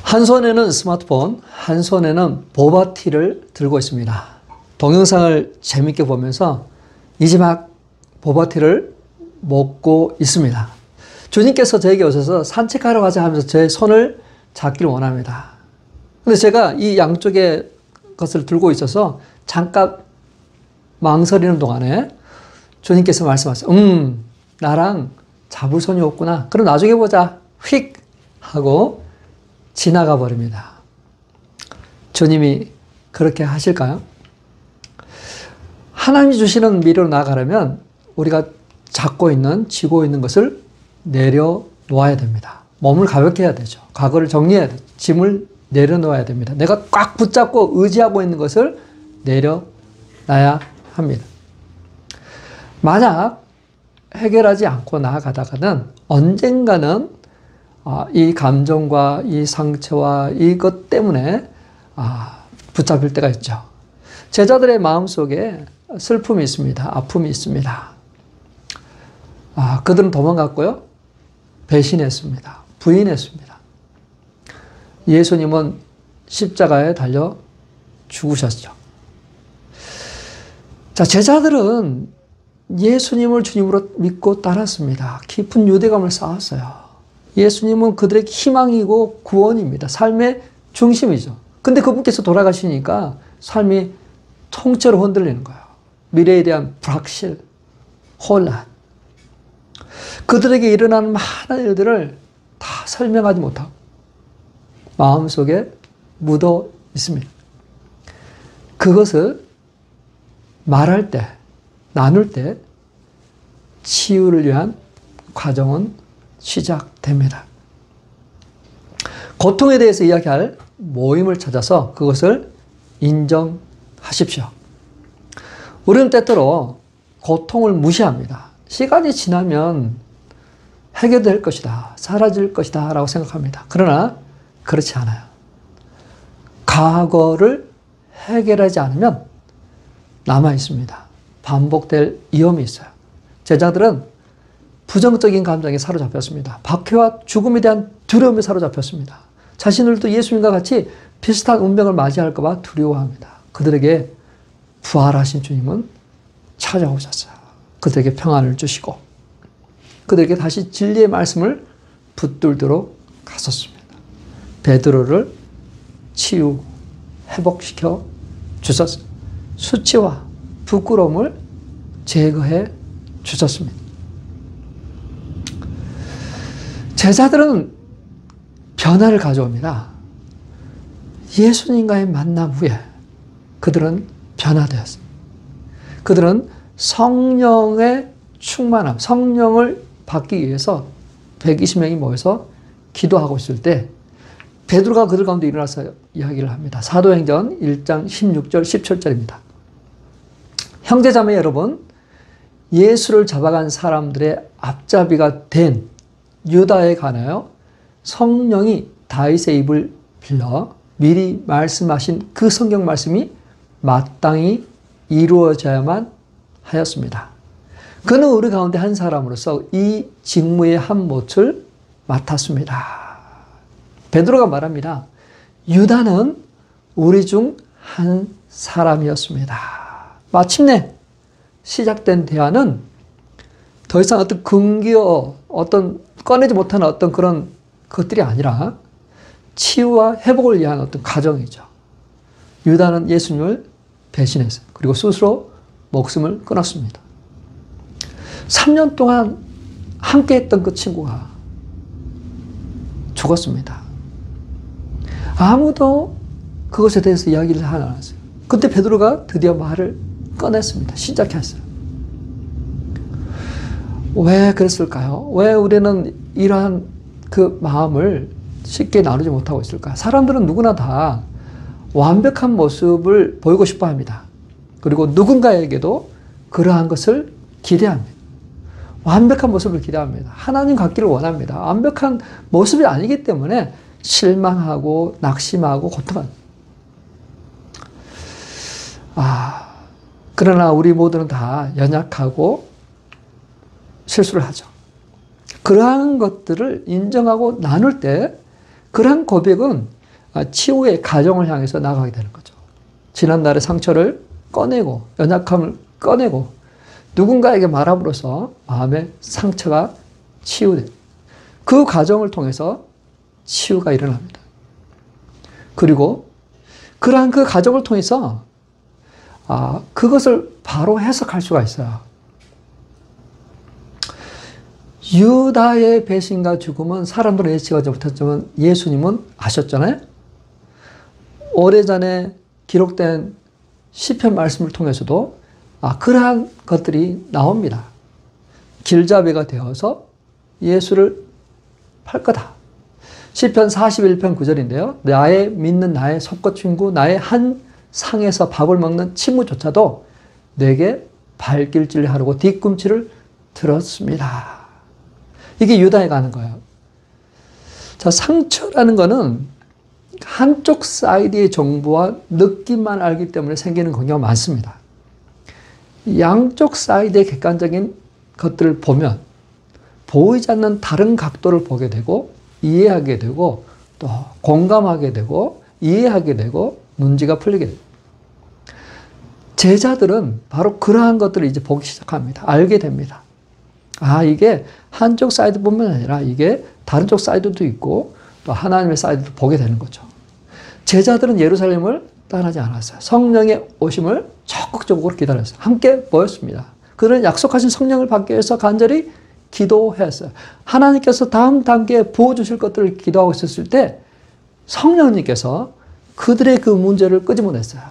한 손에는 스마트폰, 한 손에는 보바티를 들고 있습니다. 동영상을 재밌게 보면서 이제 막 보바티를 먹고 있습니다. 주님께서 저에게 오셔서 산책하러 가자 하면서 제 손을 잡기를 원합니다. 근데 제가 이 양쪽에 것을 들고 있어서 잠깐 망설이는 동안에 주님께서 말씀하세요. 나랑 잡을 손이 없구나. 그럼 나중에 보자. 휙 하고 지나가 버립니다. 주님이 그렇게 하실까요? 하나님이 주시는 미래로 나아가려면 우리가 잡고 있는, 쥐고 있는 것을 내려놓아야 됩니다. 몸을 가볍게 해야 되죠. 과거를 정리해야 되죠. 짐을 내려놓아야 됩니다. 내가 꽉 붙잡고 의지하고 있는 것을 내려놔야 합니다. 만약 해결하지 않고 나아가다가는 언젠가는 이 감정과 이 상처와 이것 때문에 붙잡힐 때가 있죠. 제자들의 마음속에 슬픔이 있습니다. 아픔이 있습니다. 그들은 도망갔고요. 배신했습니다. 부인했습니다. 예수님은 십자가에 달려 죽으셨죠. 자, 제자들은 예수님을 주님으로 믿고 따랐습니다. 깊은 유대감을 쌓았어요. 예수님은 그들에게 희망이고 구원입니다. 삶의 중심이죠. 근데 그분께서 돌아가시니까 삶이 통째로 흔들리는 거예요. 미래에 대한 불확실, 혼란. 그들에게 일어나는 많은 일들을 다 설명하지 못하고 마음속에 묻어 있습니다. 그것을 말할 때, 나눌 때 치유를 위한 과정은 시작됩니다. 고통에 대해서 이야기할 모임을 찾아서 그것을 인정하십시오. 우리는 때때로 고통을 무시합니다. 시간이 지나면 해결될 것이다, 사라질 것이다 라고 생각합니다. 그러나 그렇지 않아요. 과거를 해결하지 않으면 남아 있습니다. 반복될 위험이 있어요. 제자들은 부정적인 감정에 사로잡혔습니다. 박해와 죽음에 대한 두려움에 사로잡혔습니다. 자신들도 예수님과 같이 비슷한 운명을 맞이할까 봐 두려워합니다. 그들에게 부활하신 주님은 찾아오셨어요. 그들에게 평안을 주시고 그들에게 다시 진리의 말씀을 붙들도록 하셨습니다. 베드로를 치유, 회복시켜 주셨어요. 수치와 부끄러움을 제거해 주셨습니다. 제자들은 변화를 가져옵니다. 예수님과의 만남 후에 그들은 변화되었습니다. 그들은 성령의 충만함, 성령을 받기 위해서 120명이 모여서 기도하고 있을 때 베드로가 그들 가운데 일어나서 이야기를 합니다. 사도행전 1장 16절, 17절입니다. 형제자매 여러분, 예수를 잡아간 사람들의 앞잡이가 된 유다에 관하여 성령이 다윗의 입을 빌려 미리 말씀하신 그 성경 말씀이 마땅히 이루어져야만 하였습니다. 그는 우리 가운데 한 사람으로서 이 직무의 한 몫을 맡았습니다. 베드로가 말합니다. 유다는 우리 중 한 사람이었습니다. 마침내 시작된 대화는 더 이상 어떤 근기어, 어떤 꺼내지 못하는 어떤 그런 것들이 아니라 치유와 회복을 위한 어떤 과정이죠. 유다는 예수님을 배신했어요. 그리고 스스로 목숨을 끊었습니다. 3년 동안 함께 했던 그 친구가 죽었습니다. 아무도 그것에 대해서 이야기를 하지 않았어요. 그때 베드로가 드디어 말을 꺼냈습니다. 시작했어요. 왜 그랬을까요? 왜 우리는 이러한 그 마음을 쉽게 나누지 못하고 있을까? 사람들은 누구나 다 완벽한 모습을 보이고 싶어 합니다. 그리고 누군가에게도 그러한 것을 기대합니다. 완벽한 모습을 기대합니다. 하나님 같기를 원합니다. 완벽한 모습이 아니기 때문에 실망하고 낙심하고 고통합니다. 그러나 우리 모두는 다 연약하고 실수를 하죠. 그러한 것들을 인정하고 나눌 때 그러한 고백은 치유의 과정을 향해서 나가게 되는 거죠. 지난날의 상처를 꺼내고 연약함을 꺼내고 누군가에게 말함으로써 마음의 상처가 치유돼요. 그 과정을 통해서 치유가 일어납니다. 그리고 그러한 그 과정을 통해서 그것을 바로 해석할 수가 있어요. 유다의 배신과 죽음은 사람들은 예측하지 못했지만 예수님은 아셨잖아요. 오래전에 기록된 시편 말씀을 통해서도 그러한 것들이 나옵니다. 길잡이가 되어서 예수를 팔 거다. 시편 41편 9절인데요. 나의 믿는 나의 속것 친구, 나의 한 상에서 밥을 먹는 친구조차도 내게 발길질을 하려고 뒤꿈치를 들었습니다. 이게 유다에 가는 거예요. 자, 상처라는 거는 한쪽 사이드의 정보와 느낌만 알기 때문에 생기는 경우가 많습니다. 양쪽 사이드의 객관적인 것들을 보면 보이지 않는 다른 각도를 보게 되고 이해하게 되고 또 공감하게 되고 이해하게 되고 문제가 풀리게 돼요. 제자들은 바로 그러한 것들을 이제 보기 시작합니다. 알게 됩니다. 이게 한쪽 사이드뿐만 아니라 이게 다른 쪽 사이드도 있고 또 하나님의 사이드도 보게 되는 거죠. 제자들은 예루살렘을 떠나지 않았어요. 성령의 오심을 적극적으로 기다렸어요. 함께 모였습니다. 그들은 약속하신 성령을 받기 위해서 간절히 기도했어요. 하나님께서 다음 단계에 부어주실 것들을 기도하고 있었을 때 성령님께서 그들의 그 문제를 끄집어냈어요.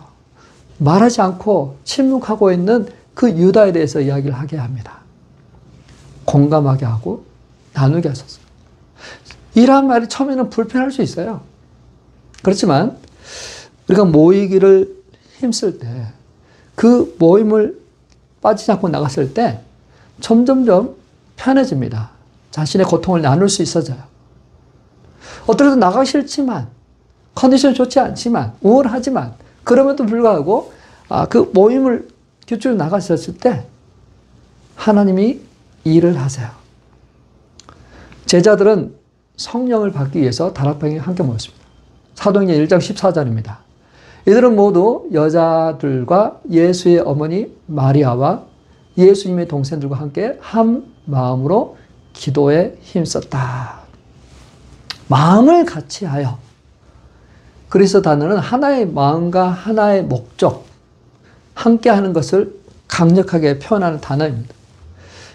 말하지 않고 침묵하고 있는 그 유다에 대해서 이야기를 하게 합니다. 공감하게 하고 나누게 하셨어요. 이러한 말이 처음에는 불편할 수 있어요. 그렇지만 우리가 모이기를 힘쓸 때 그 모임을 빠지지 않고 나갔을 때 점점점 편해집니다. 자신의 고통을 나눌 수 있어져요. 어떨 때 나가기 싫지만 컨디션이 좋지 않지만 우울하지만 그럼에도 불구하고 그 모임을 규칙으로 나가셨을 때 하나님이 일을 하세요. 제자들은 성령을 받기 위해서 다락방에 함께 모였습니다. 사도행전 1장 14절입니다. 이들은 모두 여자들과 예수의 어머니 마리아와 예수님의 동생들과 함께 한 마음으로 기도에 힘썼다. 마음을 같이 하여. 그리스도 단어는 하나의 마음과 하나의 목적, 함께 하는 것을 강력하게 표현하는 단어입니다.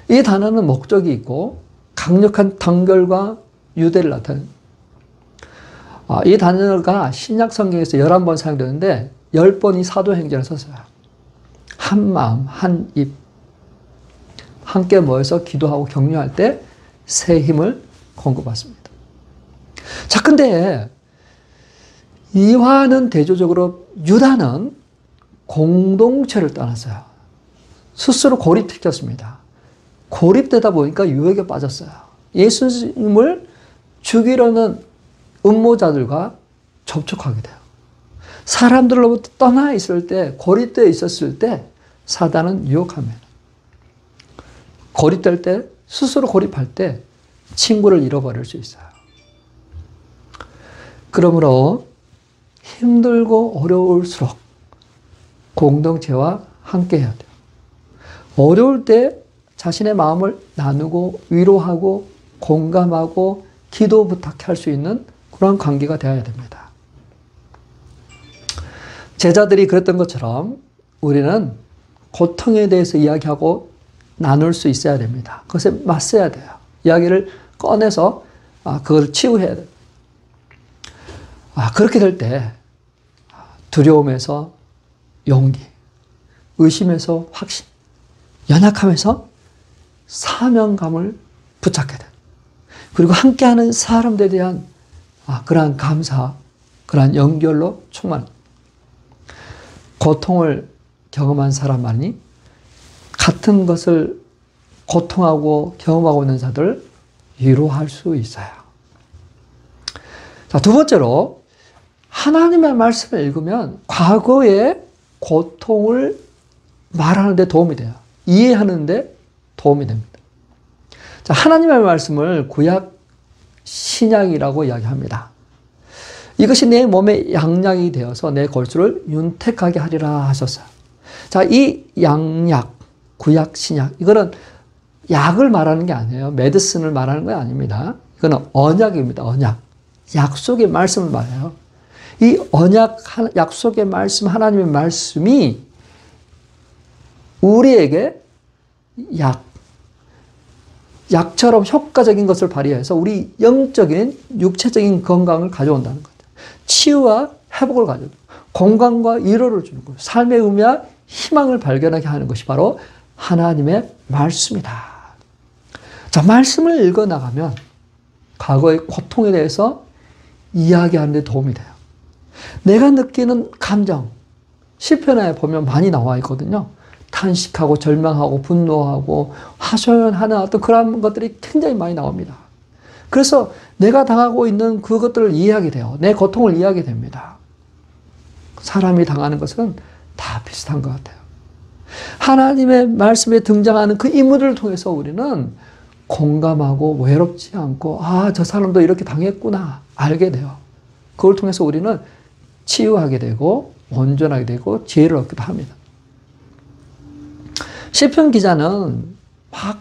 이 단어는 목적이 있고 강력한 단결과 유대를 나타냅니다. 이 단어가 신약 성경에서 11번 사용되는데 10번이 사도행전에 썼어요. 한 마음, 한 입. 함께 모여서 기도하고 격려할 때 새 힘을 공급받습니다. 자, 근데 이와는 대조적으로 유다는 공동체를 떠났어요. 스스로 고립시켰습니다. 고립되다 보니까 유혹에 빠졌어요. 예수님을 죽이려는 음모자들과 접촉하게 돼요. 사람들로부터 떠나 있을 때, 고립되어 있었을 때 사단은 유혹합니다. 고립될 때, 스스로 고립할 때 친구를 잃어버릴 수 있어요. 그러므로 힘들고 어려울수록 공동체와 함께 해야 돼요. 어려울 때 자신의 마음을 나누고 위로하고 공감하고 기도 부탁할 수 있는 그런 관계가 되어야 됩니다. 제자들이 그랬던 것처럼 우리는 고통에 대해서 이야기하고 나눌 수 있어야 됩니다. 그것에 맞서야 돼요. 이야기를 꺼내서 그걸 치유해야 돼요. 그렇게 될 때 두려움에서 용기, 의심에서 확신, 연약함에서 사명감을 붙잡게 돼요. 그리고 함께하는 사람들에 대한 그러한 감사, 그러한 연결로 충만합니다. 고통을 경험한 사람만이 같은 것을 고통하고 경험하고 있는 자들을 위로할 수 있어요. 자, 두 번째로 하나님의 말씀을 읽으면 과거의 고통을 말하는 데 도움이 돼요. 이해하는 데 도움이 됩니다. 자, 하나님의 말씀을 구약 신약이라고 이야기합니다. 이것이 내 몸에 양약이 되어서 내 골수를 윤택하게 하리라 하셨어요. 자, 이 양약, 구약, 신약, 이거는 약을 말하는 게 아니에요. 메디슨을 말하는 게 아닙니다. 이거는 언약입니다. 언약. 약속의 말씀을 말해요. 이 언약, 약속의 말씀, 하나님의 말씀이 우리에게 약처럼 효과적인 것을 발휘해서 우리 영적인, 육체적인 건강을 가져온다는 거죠. 치유와 회복을 가져오고, 건강과 위로를 주는 거예요. 삶의 의미와 희망을 발견하게 하는 것이 바로 하나님의 말씀이다. 자, 말씀을 읽어나가면 과거의 고통에 대해서 이야기하는 데 도움이 돼요. 내가 느끼는 감정, 시편에 보면 많이 나와 있거든요. 탄식하고 절망하고 분노하고 하소연하는 어떤 그런 것들이 굉장히 많이 나옵니다. 그래서 내가 당하고 있는 그것들을 이해하게 돼요. 내 고통을 이해하게 됩니다. 사람이 당하는 것은 다 비슷한 것 같아요. 하나님의 말씀에 등장하는 그 인물을 통해서 우리는 공감하고 외롭지 않고 저 사람도 이렇게 당했구나 알게 돼요. 그걸 통해서 우리는 치유하게 되고 온전하게 되고 지혜를 얻기도 합니다. 시편 기자는 막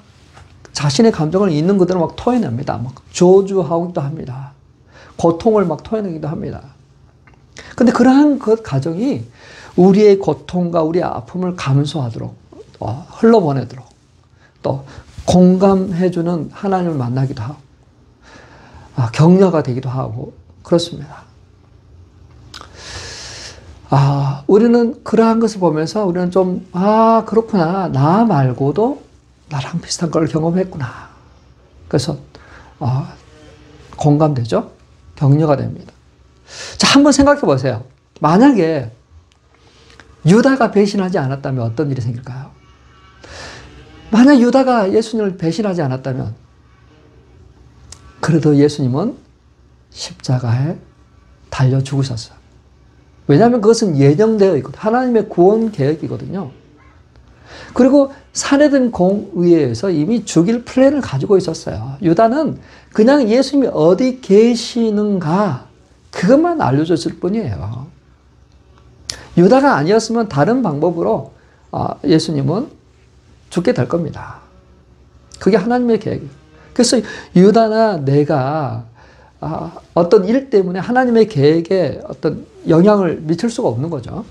자신의 감정을 있는 그대로 막 토해냅니다. 막 저주하기도 합니다. 고통을 막 토해내기도 합니다. 근데 그러한 그 과정이 우리의 고통과 우리의 아픔을 감수하도록 흘러보내도록 또 공감해주는 하나님을 만나기도 하고 격려가 되기도 하고 그렇습니다. 우리는 그러한 것을 보면서 우리는 좀 그렇구나. 나 말고도 나랑 비슷한 걸 경험했구나. 그래서 공감되죠? 격려가 됩니다. 자, 한번 생각해 보세요. 만약에 유다가 배신하지 않았다면 어떤 일이 생길까요? 만약 유다가 예수님을 배신하지 않았다면 그래도 예수님은 십자가에 달려 죽으셨어요. 왜냐하면 그것은 예정되어 있거든요. 하나님의 구원 계획이거든요. 그리고 사내든 공의회에서 이미 죽일 플랜을 가지고 있었어요. 유다는 그냥 예수님이 어디 계시는가 그것만 알려줬을 뿐이에요. 유다가 아니었으면 다른 방법으로 예수님은 죽게 될 겁니다. 그게 하나님의 계획이에요. 그래서 유다나 내가 어떤 일 때문에 하나님의 계획에 어떤 영향을 미칠 수가 없는 거죠.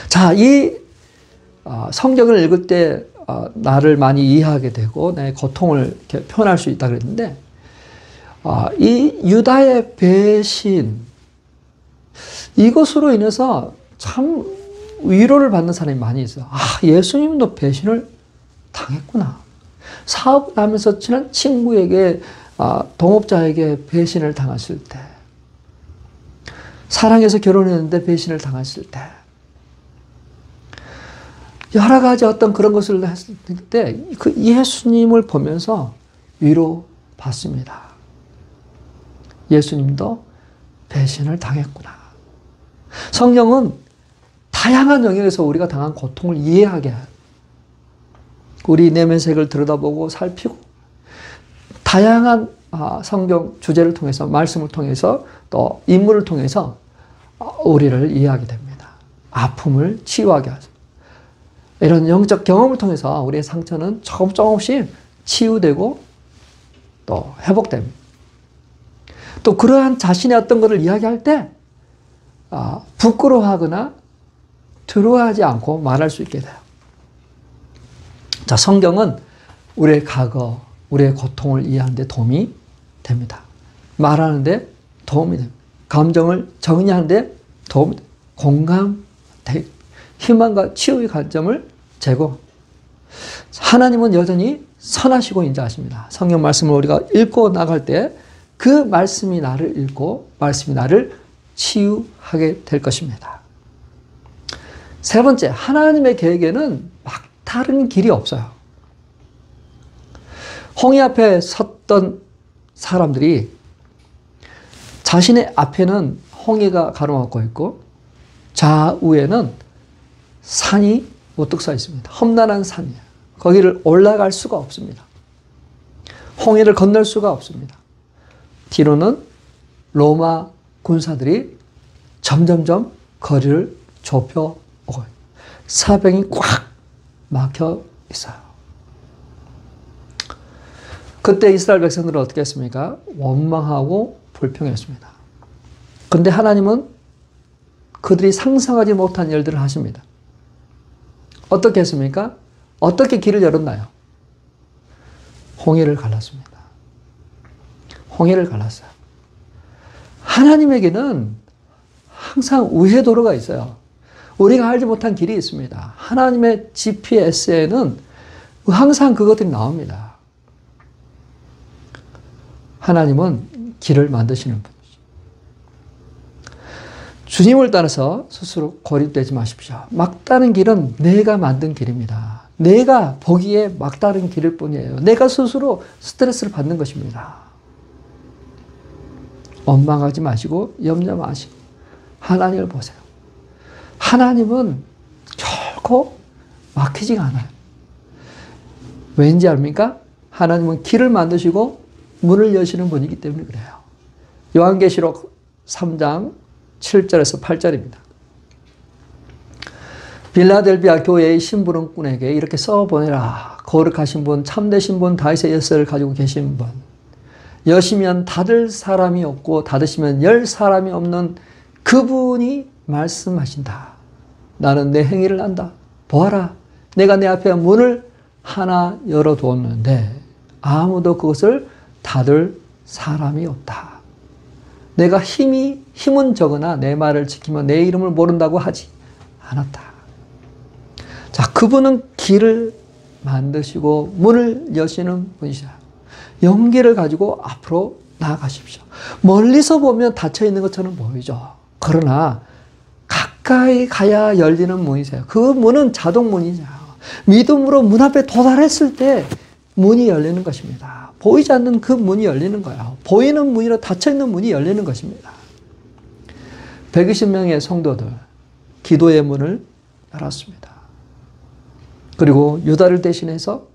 자, 이 성경을 읽을 때 나를 많이 이해하게 되고 내 고통을 이렇게 표현할 수 있다 그랬는데 이 유다의 배신 이것으로 인해서 참 위로를 받는 사람이 많이 있어요. 예수님도 배신을 당했구나. 사업을 하면서 친한 친구에게 동업자에게 배신을 당했을 때, 사랑해서 결혼했는데 배신을 당했을 때, 여러 가지 어떤 그런 것을 했을 때 그 예수님을 보면서 위로받습니다. 예수님도 배신을 당했구나. 성경은 다양한 영역에서 우리가 당한 고통을 이해하게 해요. 우리 내면색을 들여다보고 살피고 다양한 성경 주제를 통해서 말씀을 통해서 또 인물을 통해서 우리를 이해하게 됩니다. 아픔을 치유하게 하죠. 이런 영적 경험을 통해서 우리의 상처는 조금씩 치유되고 또 회복됩니다. 또 그러한 자신의 어떤 것을 이야기할 때 부끄러워하거나 두려워하지 않고 말할 수 있게 돼요. 자, 성경은 우리의 과거, 우리의 고통을 이해하는 데 도움이 됩니다. 말하는 데 도움이 됩니다. 감정을 정리하는 데 도움이 됩니다. 공감, 희망과 치유의 관점을 제공. 하나님은 여전히 선하시고 인자하십니다. 성경 말씀을 우리가 읽고 나갈 때 그 말씀이 나를 읽고 말씀이 나를 치유하게 될 것입니다. 세 번째, 하나님의 계획에는 막다른 길이 없어요. 홍해 앞에 섰던 사람들이 자신의 앞에는 홍해가 가로막고 있고 좌우에는 산이 우뚝 서 있습니다. 험난한 산이에요. 거기를 올라갈 수가 없습니다. 홍해를 건널 수가 없습니다. 뒤로는 로마 군사들이 점점점 거리를 좁혀 오고 사병이 꽉 막혀 있어요. 그때 이스라엘 백성들은 어떻게 했습니까? 원망하고 불평했습니다. 그런데 하나님은 그들이 상상하지 못한 일들을 하십니다. 어떻게 했습니까? 어떻게 길을 열었나요? 홍해를 갈랐습니다. 홍해를 갈랐어요. 하나님에게는 항상 우회 도로가 있어요. 우리가 알지 못한 길이 있습니다. 하나님의 GPS에는 항상 그것들이 나옵니다. 하나님은 길을 만드시는 분이죠. 주님을 따라서 스스로 고립되지 마십시오. 막다른 길은 내가 만든 길입니다. 내가 보기에 막다른 길일 뿐이에요. 내가 스스로 스트레스를 받는 것입니다. 원망하지 마시고 염려 마시고 하나님을 보세요. 하나님은 결코 막히지가 않아요. 왠지 압니까? 하나님은 길을 만드시고 문을 여시는 분이기 때문에 그래요. 요한계시록 3장 7절에서 8절입니다. 빌라델비아 교회의 심부름꾼에게 이렇게 써보내라. 거룩하신 분, 참되신 분, 다윗의 열쇠를 가지고 계신 분. 여시면 닫을 사람이 없고 닫으시면 열 사람이 없는 그분이 말씀하신다. 나는 내 행위를 안다. 보아라. 내가 내 앞에 문을 하나 열어두었는데 아무도 그것을 닫을 사람이 없다. 내가 힘은 적으나 내 말을 지키면 내 이름을 모른다고 하지 않았다. 자, 그분은 길을 만드시고 문을 여시는 분이시다. 용기를 가지고 앞으로 나아가십시오. 멀리서 보면 닫혀 있는 것처럼 보이죠. 그러나 가까이 가야 열리는 문이세요. 그 문은 자동 문이죠. 믿음으로 문 앞에 도달했을 때 문이 열리는 것입니다. 보이지 않는 그 문이 열리는 거예요. 보이는 문이라 닫혀있는 문이 열리는 것입니다. 120명의 성도들 기도의 문을 열었습니다. 그리고 유다를 대신해서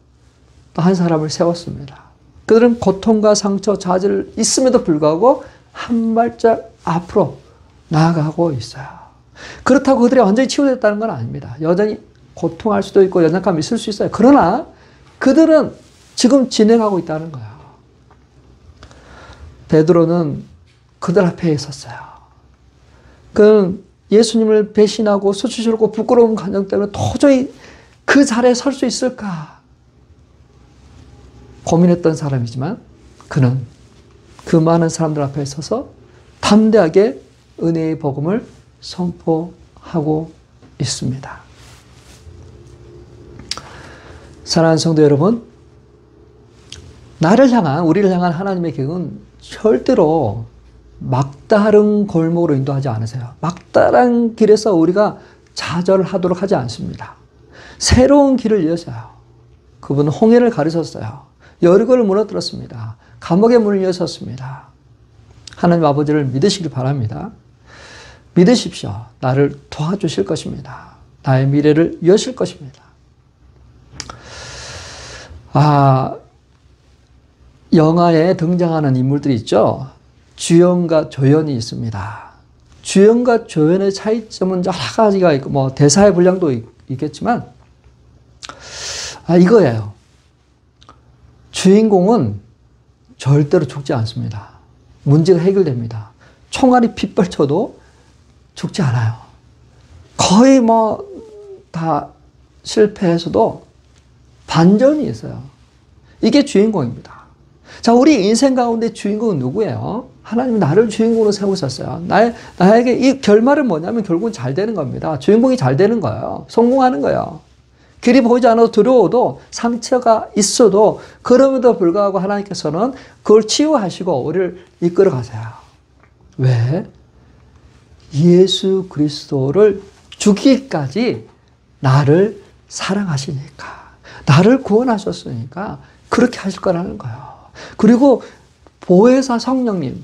또 한 사람을 세웠습니다. 그들은 고통과 상처, 좌절 있음에도 불구하고 한 발짝 앞으로 나아가고 있어요. 그렇다고 그들이 완전히 치유됐다는 건 아닙니다. 여전히 고통할 수도 있고 연약함이 있을 수 있어요. 그러나 그들은 지금 진행하고 있다는 거예요. 베드로는 그들 앞에 있었어요. 그 예수님을 배신하고 수치스럽고 부끄러운 감정 때문에 도저히 그 자리에 설 수 있을까 고민했던 사람이지만 그는 그 많은 사람들 앞에 서서 담대하게 은혜의 복음을 선포하고 있습니다. 사랑하는 성도 여러분, 우리를 향한 하나님의 계획은 절대로 막다른 골목으로 인도하지 않으세요. 막다른 길에서 우리가 좌절하도록 하지 않습니다. 새로운 길을 여셔요. 그분은 홍해를 가르셨어요. 여리고를 무너뜨렸습니다. 감옥의 문을 여셨습니다. 하나님 아버지를 믿으시길 바랍니다. 믿으십시오. 나를 도와주실 것입니다. 나의 미래를 여실 것입니다. 영화에 등장하는 인물들이 있죠. 주연과 조연이 있습니다. 주연과 조연의 차이점은 여러 가지가 있고, 대사의 분량도 있겠지만, 이거예요. 주인공은 절대로 죽지 않습니다. 문제가 해결됩니다. 총알이 핏발쳐도 죽지 않아요. 거의 다 실패해서도 반전이 있어요. 이게 주인공입니다. 자, 우리 인생 가운데 주인공은 누구예요? 하나님이 나를 주인공으로 세우셨어요. 나에게 이 결말은 뭐냐면 결국은 잘 되는 겁니다. 주인공이 잘 되는 거예요. 성공하는 거예요. 길이 보이지 않아도 두려워도 상처가 있어도 그럼에도 불구하고 하나님께서는 그걸 치유하시고 우리를 이끌어 가세요. 왜? 예수 그리스도를 죽기까지 나를 사랑하시니까, 나를 구원하셨으니까 그렇게 하실 거라는 거예요. 그리고 보혜사 성령님,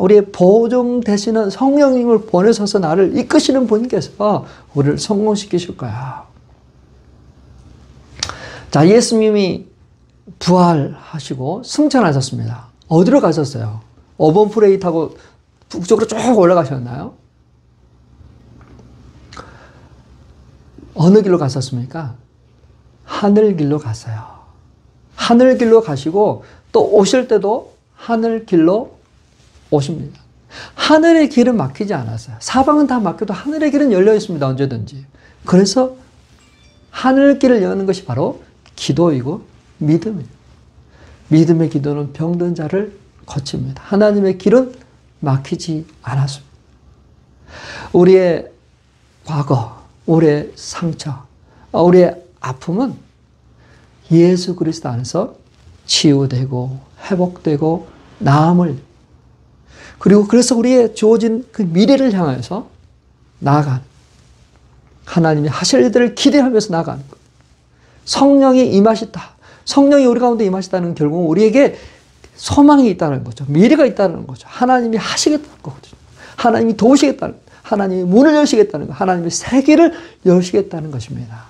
우리의 보증 되시는 성령님을 보내셔서 나를 이끄시는 분께서 우리를 성공시키실 거야. 자, 예수님이 부활하시고 승천하셨습니다. 어디로 가셨어요? 어번 프레이 타고 북쪽으로 쭉 올라가셨나요? 어느 길로 갔었습니까? 하늘길로 갔어요. 하늘길로 가시고 또 오실 때도 하늘길로 오십니다. 하늘의 길은 막히지 않았어요. 사방은 다 막혀도 하늘의 길은 열려 있습니다. 언제든지. 그래서 하늘길을 여는 것이 바로 기도이고 믿음이에요. 믿음의 기도는 병든 자를 고칩니다. 하나님의 길은 막히지 않았습니다. 우리의 과거, 우리의 상처, 우리의 아픔은 예수 그리스도 안에서 치유되고 회복되고 나음을, 그리고 그래서 우리의 주어진 그 미래를 향해서 나아가는, 하나님이 하실 일들을 기대하면서 나아가는 것. 성령이 임하시다. 성령이 우리 가운데 임하시다는 결국은 우리에게 소망이 있다는 거죠. 미래가 있다는 거죠. 하나님이 하시겠다는 거거든요. 하나님이 도우시겠다는, 하나님이 문을 여시겠다는 거, 하나님이 세계를 여시겠다는 것입니다.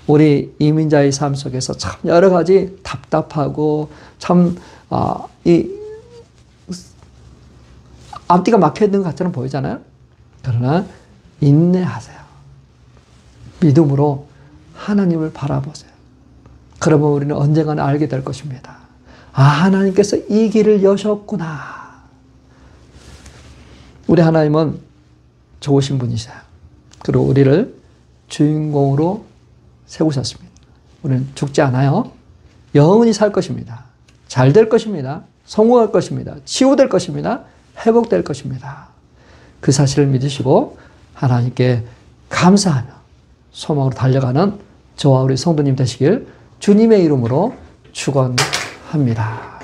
우리 이민자의 삶 속에서 참 여러 가지 답답하고 참 앞뒤가 막혀 있는 것 같처럼 보이잖아요. 그러나 인내하세요. 믿음으로 하나님을 바라보세요. 그러면 우리는 언젠가는 알게 될 것입니다. 아, 하나님께서 이 길을 여셨구나. 우리 하나님은 좋으신 분이세요. 그리고 우리를 주인공으로 세우셨습니다. 우리는 죽지 않아요. 영원히 살 것입니다. 잘 될 것입니다. 성공할 것입니다. 치유될 것입니다. 회복될 것입니다. 그 사실을 믿으시고 하나님께 감사하며 소망으로 달려가는 저와 우리 성도님 되시길 주님의 이름으로 축원합니다.